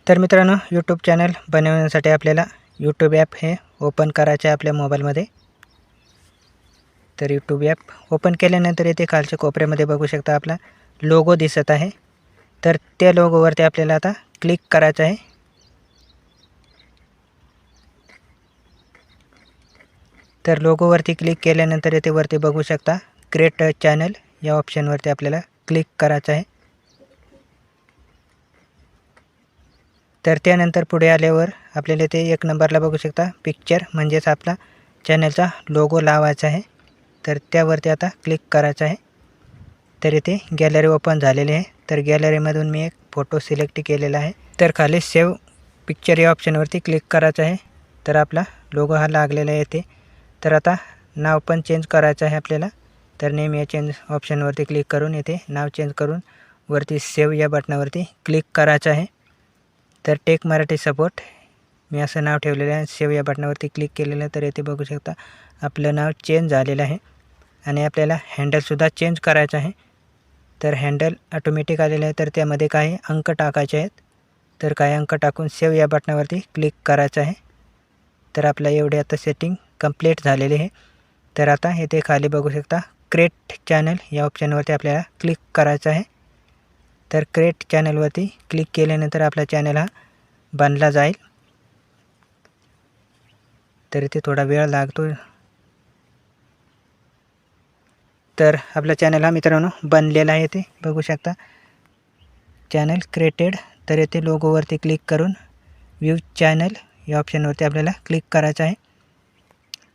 तर मित्रांनो, YouTube channel बनवण्यासाठी आपल्याला यूट्यूब ॲप हे ओपन करायचे आहे आपल्या मोबाईलमध्ये। तर यूट्यूब ॲप ओपन केल्यानंतर इथे खालच्या कोपऱ्यामध्ये बघू शकता आपला लोगो दिसत आहे। तर त्या लोगोवरती आपल्याला आता क्लिक करायचं आहे। तर लोगोवरती क्लिक केल्यानंतर इथे वरती बघू शकता क्रिएट चॅनल या ऑप्शनवरती आपल्याला क्लिक करायचं आहे। तर त्यानंतर पुढे आल्यावर आपल्याला इथे एक नंबरला बघू शकता पिक्चर म्हणजेच आपला चॅनलचा लोगो लावायचा आहे। तर त्यावरती आता क्लिक करायचं आहे। तर इथे गॅलरी ओपन झालेली आहे। तर गॅलरीमधून मी एक फोटो सिलेक्ट केलेला आहे। तर खाली सेव्ह पिक्चर या ऑप्शनवरती क्लिक करायचं आहे। तर आपला लोगो हा लागलेला आहे इथे। तर आता नाव पण चेंज करायचं आहे आपल्याला। तर नेम या चेंज ऑप्शनवरती क्लिक करून इथे नाव चेंज करून वरती सेव्ह या बटनावरती क्लिक करायचं आहे। तर टेक मराठी सपोर्ट मी असं नाव ठेवलेलं आहे। सेव्ह या बटनावरती क्लिक केलेलं आहे। तर इथे बघू शकता आपलं नाव चेंज झालेलं आहे आणि आपल्याला हँडलसुद्धा चेंज करायचं आहे। तर हँडल ऑटोमॅटिक आलेलं आहे। तर त्यामध्ये काही अंक टाकायचे आहेत। तर काही अंक टाकून सेव्ह या बटनावरती क्लिक करायचं आहे। तर आपला एवढे आता सेटिंग कंप्लीट झालेली आहे। तर आता इथे खाली बघू शकता क्रिएट चॅनल या ऑप्शनवरती आपल्याला क्लिक करायचं आहे। तर क्रिएट चॅनलवरती क्लिक केल्यानंतर आपला चॅनल हा बनला जाईल। तर इथे थोडा वेळ लागतो। तर आपला चॅनल हा मित्रांनो बनलेला आहे। इथे बघू शकता चॅनल क्रिएटेड। तर इथे लोगोवरती क्लिक करून व्ह्यू चॅनल या ऑप्शनवरती आपल्याला क्लिक करायचं आहे।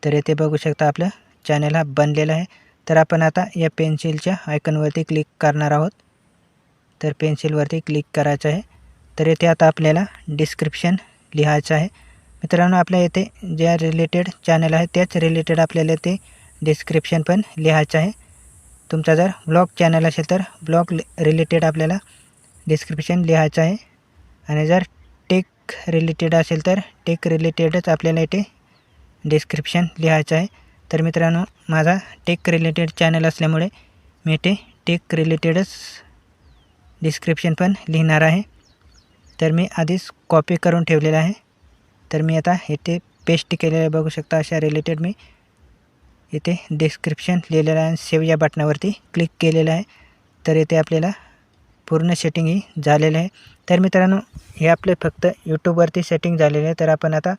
तर इथे बघू शकता आपला चॅनल हा बनलेला आहे। तर आपण आता या पेन्सिलच्या आयकॉनवरती क्लिक करणार आहोत। तर पेन्सिलवरती क्लिक करायचं आहे। तर इथे आता आपल्याला डिस्क्रिप्शन लिहायचं आहे। मित्रांनो, आपल्या इथे ज्या रिलेटेड चॅनल आहे त्याच रिलेटेड आपल्याला ते डिस्क्रिप्शन पण लिहायचं आहे। तुमचा जर ब्लॉग चॅनल असेल तर ब्लॉग रिलेटेड आपल्याला डिस्क्रिप्शन लिहायचं आहे आणि जर टेक रिलेटेड असेल तर टेक रिलेटेडच आपल्याला इथे डिस्क्रिप्शन लिहायचं आहे। तर मित्रांनो, माझा टेक रिलेटेड चॅनल असल्यामुळे मी इथे टेक रिलेटेडच डिस्क्रिप्शन पण लिहिणार आहे। तर मी आधीच कॉपी करून ठेवलेला आहे। तर मी आता इथे पेस्ट केलेलं बघू शकता। अशा रिलेटेड मी इथे डिस्क्रिप्शन लिहिलेलं आहे। सेव्ह या बटनावरती क्लिक केलेलं आहे। तर इथे आपल्याला पूर्ण सेटिंग ही झालेलं आहे। तर मित्रांनो, हे आपले फक्त यूट्यूबवरती सेटिंग झालेले आहे। तर आपण आता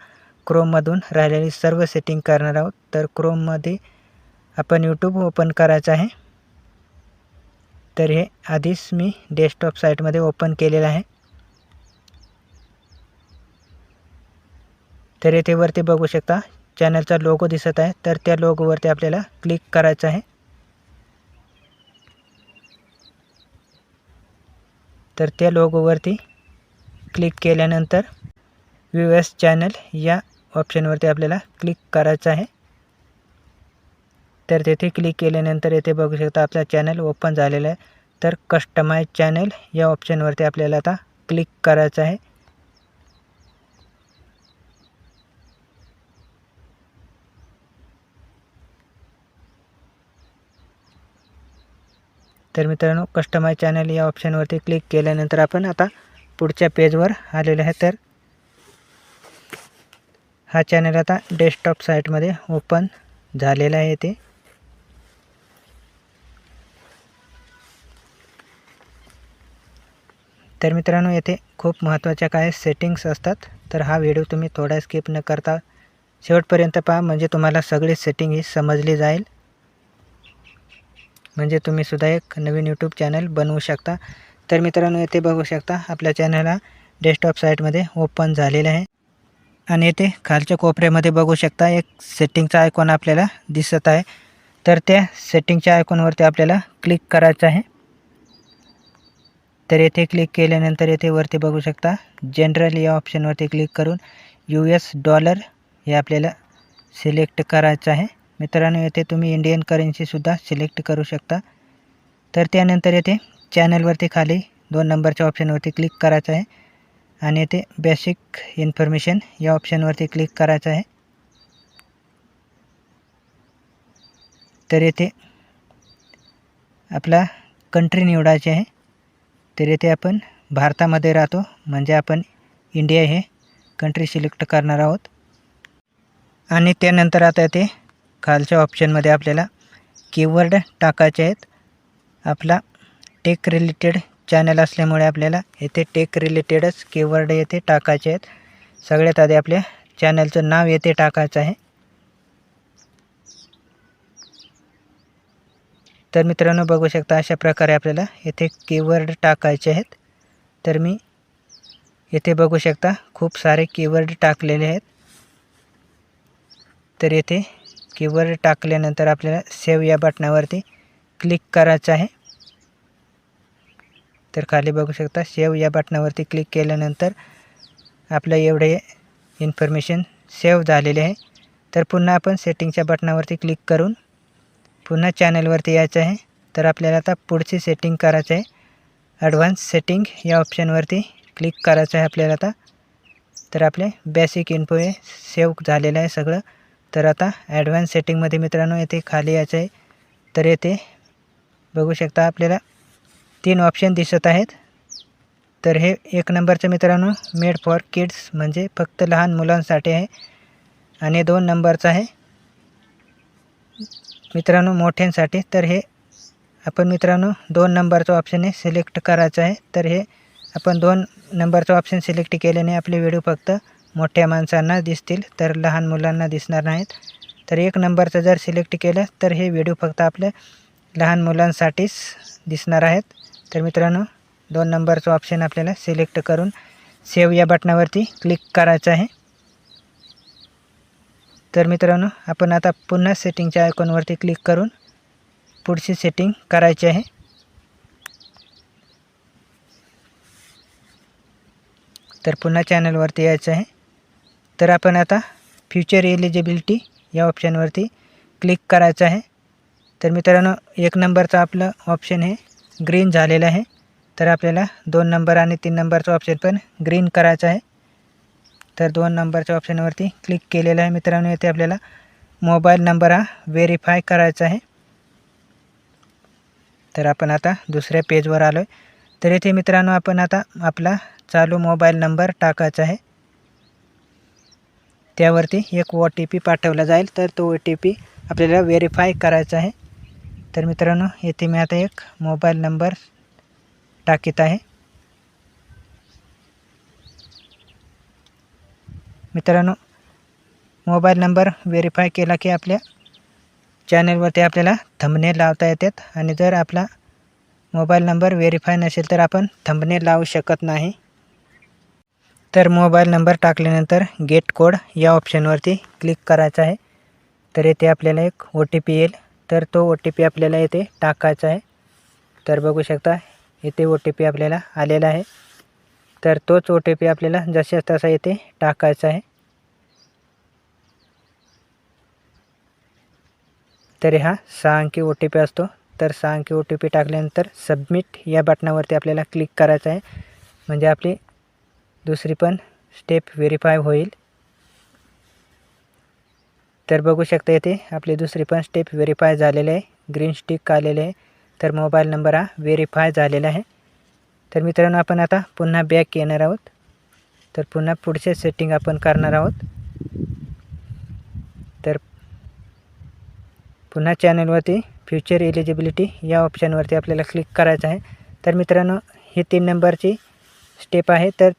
क्रोममधून राहिलेली सर्व सेटिंग करणार आहोत। तर क्रोममध्ये आपण यूट्यूब ओपन करायचं आहे। तर हे आधीच मी डेस्कटॉप साईटमध्ये ओपन केलेलं आहे। तर येथे वरती बघू शकता चॅनलचा लोगो दिसत आहे। तर त्या लोगोवरती आपल्याला क्लिक करायचं आहे। तर त्या लोगोवरती क्लिक केल्यानंतर व्ह्यू एस चॅनल या ऑप्शनवरती आपल्याला क्लिक करायचं आहे। तर तेथे क्लिक केल्यानंतर येथे बघू शकता आपला चॅनल ओपन झालेला आहे। तर कस्टमाइज चॅनल या ऑप्शनवरती आपल्याला आता क्लिक करायचं आहे। तर मित्रांनो, कस्टमाइज चॅनल या ऑप्शनवरती क्लिक केल्यानंतर आपण आता पुढच्या पेजवर आलेलो आहे। तर हा चॅनल आता डेस्कटॉप साईटमध्ये ओपन झालेला आहे। ते तर मित्रांनो, येथे खूप महत्त्वाच्या काही सेटिंग्स असतात। तर हा व्हिडिओ तुम्ही थोडा स्किप न करता शेवटपर्यंत पहा, म्हणजे तुम्हाला सगळी सेटिंग ही समजली जाईल। म्हणजे तुम्ही सुद्धा एक नवीन यूट्यूब चॅनल बनवू शकता। तर मित्रांनो, येथे बघू शकता आपल्या चॅनल हा डेस्कटॉप साईटमध्ये ओपन झालेला आहे आणि येथे खालच्या कोपऱ्यामध्ये बघू शकता एक सेटिंगचा आयकॉन आपल्याला दिसत आहे। तर त्या सेटिंगच्या आयकॉनवरती आपल्याला क्लिक करायचं आहे। तर येथे क्लिक केल्यानंतर येथे वरती बघू शकता जनरल या ऑप्शनवरती क्लिक करून US डॉलर हे आपल्याला सिलेक्ट करायचं आहे। मित्रांनो, येथे तुम्ही इंडियन करन्सीसुद्धा सिलेक्ट करू शकता। तर त्यानंतर येथे चॅनलवरती खाली 2 नंबरच्या ऑप्शनवरती क्लिक करायचं आहे आणि येथे बेसिक इन्फॉर्मेशन या ऑप्शनवरती क्लिक करायचं आहे। तर येथे आपला कंट्री निवडायची आहे। तर येथे आपण भारतामध्ये राहतो, म्हणजे आपण इंडिया हे कंट्री सिलेक्ट करणार आहोत. आणि त्यानंतर आता ते खालच्या ऑप्शनमध्ये आपल्याला कीवर्ड टाकायचे आहेत. आपला टेक रिलेटेड चॅनल असल्यामुळे आपल्याला येथे टेक रिलेटेडच कीवर्ड येथे टाकायचे आहेत. सगळ्यात आधी आपल्या चॅनलचं नाव येथे टाकायचं आहे. तर मित्रांनो बघू शकता अशा प्रकारे आपल्याला येथे कीवर्ड टाकायचे आहेत. तर मी येथे बघू शकता खूप सारे कीवर्ड टाकलेले आहेत. तर येथे कीवर्ड टाकल्यानंतर आपल्याला सेव्ह या बटनावरती क्लिक करायचं आहे. तर खाली बघू शकता सेव्ह या बटनावरती क्लिक केल्यानंतर आपलं एवढे इन्फॉर्मेशन सेव्ह झालेले आहे. तर पुन्हा आपण सेटिंगच्या बटनावरती क्लिक करून पुन्हा चॅनलवरती यायचं आहे. तर आपल्याला आता पुढची सेटिंग करायचं आहे. ॲडव्हान्स सेटिंग या ऑप्शनवरती क्लिक करायचं आहे आपल्याला आता. तर आपले बेसिक इन्फो हे सेव्ह झालेलं आहे सगळं. तर आता ॲडव्हान्स सेटिंगमध्ये मित्रांनो येथे खाली यायचं आहे. तर येथे बघू शकता आपल्याला 3 ऑप्शन दिसत आहेत. तर हे 1 नंबरचं मित्रांनो मेड फॉर किड्स म्हणजे फक्त लहान मुलांसाठी आहे. आणि 2 नंबरचं आहे मित्रांनो मोठ्यांसाठी. तर हे आपण मित्रांनो 2 नंबरचं ऑप्शन हे सिलेक्ट करायचं आहे. तर हे आपण 2 नंबरचं ऑप्शन सिलेक्ट केल्याने आपले व्हिडिओ फक्त मोठ्या माणसांना दिसतील, तर लहान मुलांना दिसणार नाहीत. तर 1 नंबरचं जर सिलेक्ट केलं तर हे व्हिडिओ फक्त आपल्या लहान मुलांसाठीच दिसणार आहेत. तर मित्रांनो 2 नंबरचं ऑप्शन आपल्याला सिलेक्ट करून सेव्ह या बटनावरती क्लिक करायचं आहे. तर मित्रांनो आपण आता पुन्हा सेटिंगच्या आयकॉनवरती क्लिक करून पुढची सेटिंग करायची आहे. तर पुन्हा चॅनलवरती यायचं आहे. तर आपण आता फ्युचर एलिजिबिलिटी या ऑप्शनवरती क्लिक करायचं आहे. तर मित्रांनो 1 नंबरचं आपलं ऑप्शन हे ग्रीन झालेलं आहे. तर आपल्याला 2 नंबर आणि 3 नंबरचं ऑप्शन पण ग्रीन करायचं आहे. तर 2 नंबरच्या ऑप्शनवरती क्लिक केलेलं आहे मित्रांनो. येथे आपल्याला मोबाईल नंबर हा व्हेरीफाय करायचा आहे. तर आपण आता दुसऱ्या पेजवर आलो आहे. तर येथे मित्रांनो आपण आता आपला चालू मोबाईल नंबर टाकायचा आहे. त्यावरती एक OTP पाठवला जाईल. तर तो OTP आपल्याला व्हेरीफाय करायचा आहे. तर मित्रांनो येथे मी आता एक मोबाईल नंबर टाकीत आहे. मित्रांनो मोबाईल नंबर व्हेरीफाय केला की आपल्या चॅनलवरती आपल्याला थंबनेल लावता येतात. आणि जर आपला मोबाईल नंबर व्हेरीफाय नसेल तर आपण थंबनेल लावू शकत नाही. तर मोबाईल नंबर टाकल्यानंतर गेट कोड या ऑप्शनवरती क्लिक करायचं आहे. तर येथे आपल्याला एक OTP येईल. तर तो OTP आपल्याला येथे टाकायचा आहे. तर बघू शकता येथे OTP आपल्याला आलेला आहे. तर तोच OTP आपल्याला जसा तसा येथे टाकायचा आहे. तर हा 6 अंकी OTP असतो. तर 6 अंकी OTP टाकल्यानंतर सबमिट या बटनावरती आपल्याला क्लिक करायचं आहे. म्हणजे आपली दुसरी पण स्टेप व्हेरीफाय होईल. तर बघू शकता येथे आपली दुसरी पण स्टेप व्हेरीफाय झालेली आहे. ग्रीन स्टिक आलेले आहे. तर मोबाईल नंबर हा व्हेरीफाय झालेला आहे. तर मित्रांनो आपण आता पुन्हा बॅक येणार आहोत. तर पुन्हा पुढचे सेटिंग आपण करणार आहोत. तर पुन्हा चॅनलवरती फ्युचर एलिजिबिलिटी या ऑप्शनवरती आपल्याला क्लिक करायचं आहे. तर मित्रांनो ही 3 नंबरची स्टेप आहे. तर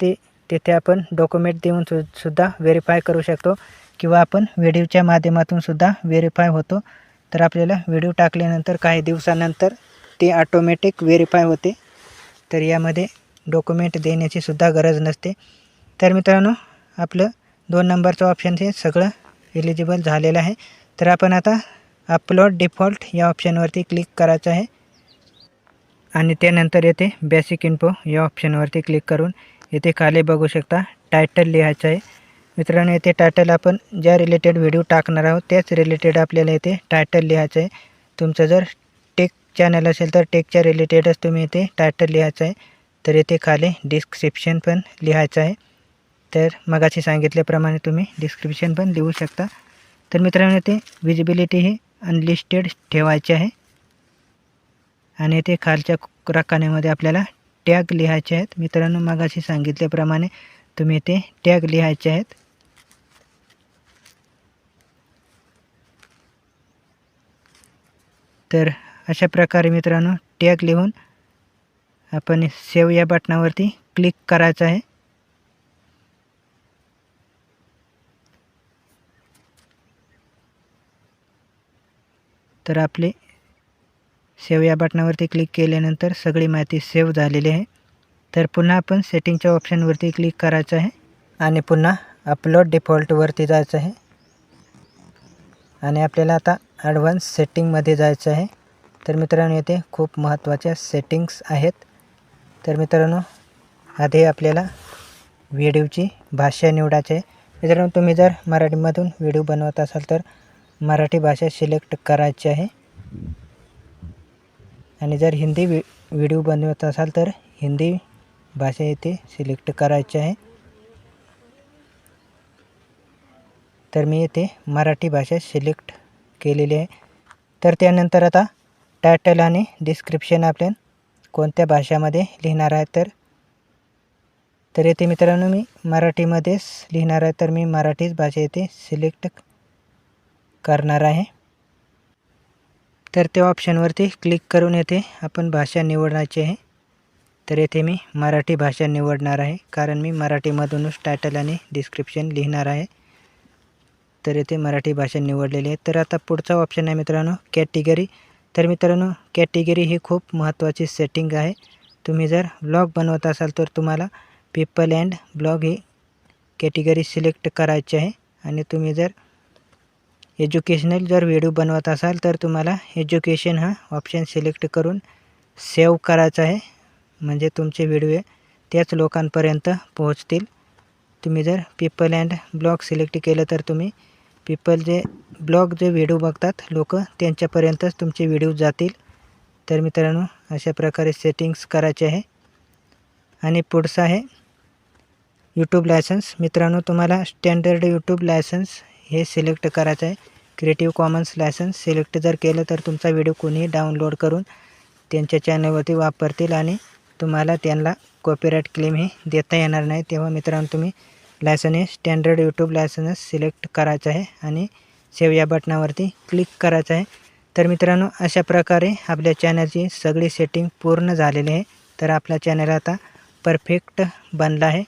तिथे आपण डॉक्युमेंट देऊन सुद्धा व्हेरीफाय करू शकतो किंवा आपण व्हिडिओच्या माध्यमातून सुद्धा व्हेरीफाय होतो. तर आपल्याला व्हिडिओ टाकल्यानंतर काही दिवसानंतर ते ऑटोमॅटिक व्हेरीफाय होते. तर यामध्ये डॉक्युमेंट देण्याची सुद्धा गरज नसते. तर मित्रांनो आपलं 2 नंबरचं ऑप्शन हे सगळं एलिजिबल झालेलं आहे. तर आपण आता अपलोड डिफॉल्ट या ऑप्शनवरती क्लिक करायचं आहे. आणि त्यानंतर येथे बेसिक इन्फो या ऑप्शनवरती क्लिक करून येथे खाली बघू शकता टायटल लिहायचं आहे. मित्रांनो येथे टायटल आपण ज्या रिलेटेड व्हिडिओ टाकणार आहोत त्याच रिलेटेड आपल्याला येथे टायटल लिहायचं आहे. तुमचं जर टेक चॅनल असेल तर टेकच्या रिलेटेडच तुम्ही इथे टायटल लिहायचं आहे. तर येथे खाली डिस्क्रिप्शन पण लिहायचं आहे. तर मगाशी सांगितल्याप्रमाणे तुम्ही डिस्क्रिप्शन पण लिहू शकता. तर मित्रांनो येथे विजिबिलिटी ही अनलिस्टेड ठेवायची आहे. आणि येथे खालच्या रकान्यामध्ये आपल्याला टॅग लिहायचे आहेत. मित्रांनो मगाशी सांगितल्याप्रमाणे तुम्ही इथे टॅग लिहायचे आहेत. तर अशा प्रकारे मित्रांनो टॅग लिहून आपण सेव्ह या बटनावरती क्लिक करायचं आहे. तर आपले सेव्ह या बटनावरती क्लिक केल्यानंतर सगळी माहिती सेव्ह झालेली आहे. तर पुन्हा आपण सेटिंगच्या ऑप्शनवरती क्लिक करायचं आहे आणि पुन्हा अपलोड डिफॉल्टवरती जायचं आहे आणि आपल्याला आता ॲडव्हान्स सेटिंगमध्ये जायचं आहे. तर मित्रांनो येथे खूप महत्त्वाच्या सेटिंग्स आहेत. तर मित्रांनो आधी आपल्याला व्हिडिओची भाषा निवडायची आहे. मित्रांनो तुम्ही जर मराठीमधून व्हिडिओ बनवत असाल तर मराठी भाषा सिलेक्ट करायची आहे आणि जर हिंदी व्हिडिओ बनवत असाल तर हिंदी भाषा येथे सिलेक्ट करायची आहे. तर मी येथे मराठी भाषा सिलेक्ट केलेली आहे. तर त्यानंतर आता टायटल आणि डिस्क्रिप्शन आपण कोणत्या भाषामध्ये लिहिणार आहे तर येथे मित्रांनो मी मराठीमध्येच लिहिणार आहे. तर मी मराठीच भाषा येथे सिलेक्ट करणार आहे. तर त्या ऑप्शनवरती क्लिक करून येथे आपण भाषा निवडायची आहे. तर येथे मी मराठी भाषा निवडणार आहे कारण मी मराठीमधूनच टायटल आणि डिस्क्रिप्शन लिहिणार आहे. तर येथे मराठी भाषा निवडलेली आहे. तर आता पुढचा ऑप्शन आहे मित्रांनो कॅटेगरी. तर मित्रांनो कॅटेगरी ही खूप महत्त्वाची सेटिंग आहे. तुम्ही जर ब्लॉग बनवत असाल तर तुम्हाला people and blog he category select करायची आहे आणि तुम्ही जर एज्युकेशनल जर व्हिडिओ बनवत असाल तर तुम्हाला एज्युकेशन हा ऑप्शन सिलेक्ट करून सेव्ह करायचा आहे. म्हणजे तुमचे व्हिडिओ त्याच लोकांपर्यंत पोहोचतील. तुम्ही जर पीपल अँड ब्लॉग सिलेक्ट केलं तर तुम्ही पीपल जे ब्लॉग जे व्हिडिओ बघतात लोक त्यांच्यापर्यंतच तुमचे व्हिडिओ जातील. तर मित्रांनो अशा प्रकारे सेटिंग्स करायचे आहे. आणि पुढचं आहे यूट्यूब लायसन्स. मित्रांनो तुम्हाला स्टँडर्ड यूट्यूब लायसन्स हे सिलेक्ट करायचं आहे. क्रिएटिव्ह कॉमन्स लायसन्स सिलेक्ट जर केलं तर तुमचा व्हिडिओ कोणी डाउनलोड करून त्यांच्या चॅनलवरती वापरतील आणि तुम्हाला त्यांना कॉपीराईट क्लेम हे देता येणार नाही. तेव्हा मित्रांनो तुम्ही लायसन हे स्टँडर्ड यूट्यूब लायसन्स सिलेक्ट करायचं आहे आणि सेव्ह या बटनावरती क्लिक करायचं आहे. तर मित्रांनो अशा प्रकारे आपल्या चॅनलची सगळी सेटिंग पूर्ण झालेली आहे. तर आपला चॅनल आता परफेक्ट बनला आहे.